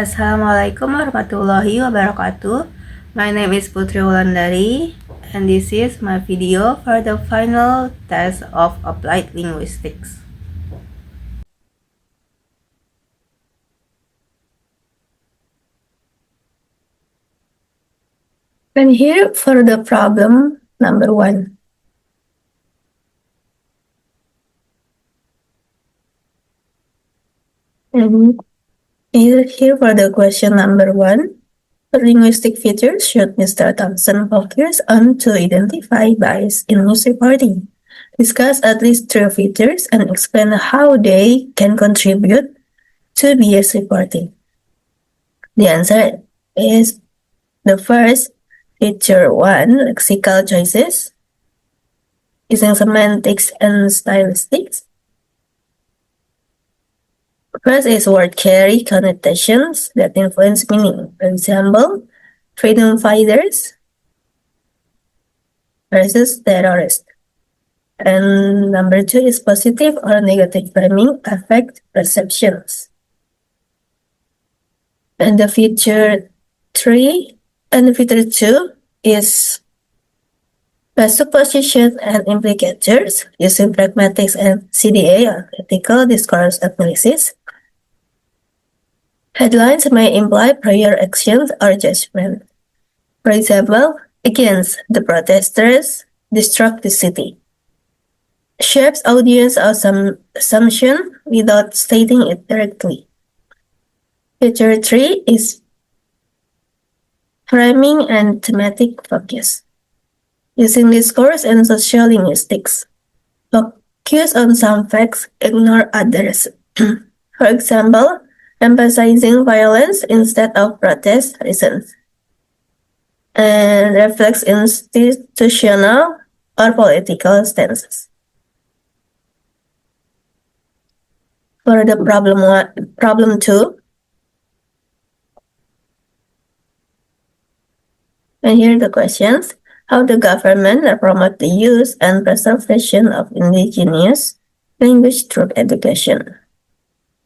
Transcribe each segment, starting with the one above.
Assalamualaikum warahmatullahi wabarakatuh. My name is Putri Wulandari, and this is my video for the final test of Applied Linguistics. And here for the problem number 1. And here for the question number 1. What linguistic features should Mr. Thompson focus on to identify bias in news reporting? Discuss at least 3 features and explain how they can contribute to bias reporting. The answer is the first feature 1, lexical choices, using semantics and stylistics. First is word carry connotations that influence meaning. For example, freedom fighters versus terrorist. And number 2 is positive or negative framing affect perceptions. And the feature 2 is presupposition and implicatures using pragmatics and CDA or critical discourse analysis. Headlines may imply prior actions or judgment. For example, against the protesters, destruct the city. Shapes audience assumption without stating it directly. Feature 3 is framing and thematic focus. Using discourse and sociolinguistics, focus on some facts, ignore others. For example, emphasizing violence instead of protest reasons, and reflects institutional or political stances. For the problem 2, and here are the questions. How the government promote the use and preservation of indigenous language through education?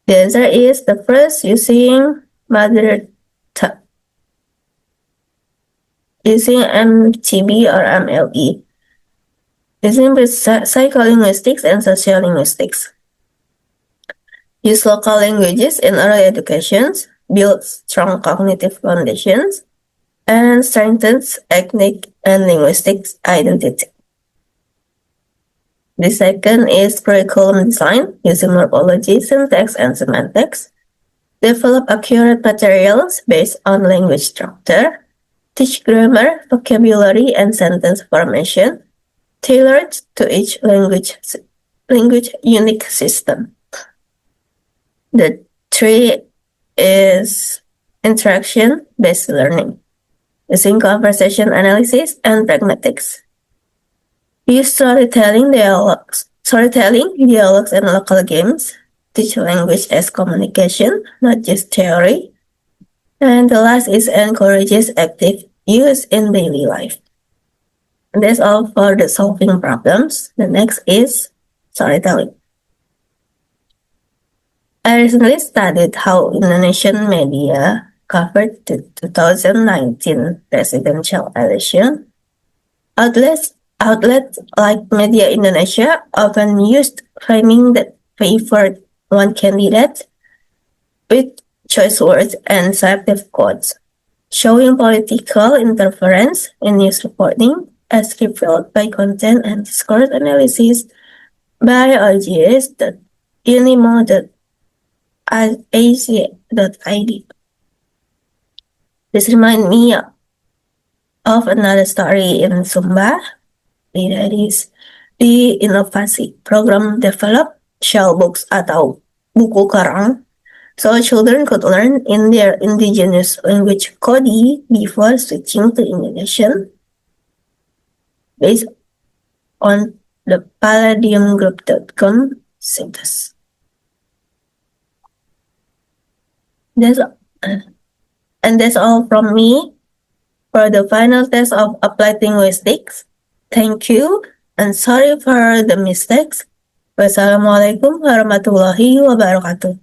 The answer is the first, using mother tongue, using MTB or MLE, using psycholinguistics and sociolinguistics. Use local languages in early education, build strong cognitive foundations, and strengthens ethnic and linguistic identity. The second is curriculum design, using morphology, syntax, and semantics. Develop accurate materials based on language structure. Teach grammar, vocabulary, and sentence formation, tailored to each language unique system. The 3 is interaction-based learning, using conversation analysis and pragmatics. Use storytelling, dialogues, and local games. Teach language as communication, not just theory. And the last is encourages active use in daily life. And that's all for the solving problems. The next is storytelling. I recently studied how Indonesian media covered the 2019 presidential election. Outlets like Media Indonesia often used framing that favored one candidate with choice words and selective quotes, showing political interference in news reporting as revealed by content and discourse analysis by rgs.unimo.ac.id. This reminds me of another story in Sumba. That is, di inovasi program develop shell books atau buku karang, so children could learn in their indigenous language Kodi before switching to Indonesian, based on the palladiumgroup.com synthesis. That's all from me for the final test of Applied Linguistics. Thank you, and sorry for the mistakes. Wassalamualaikum warahmatullahi wabarakatuh.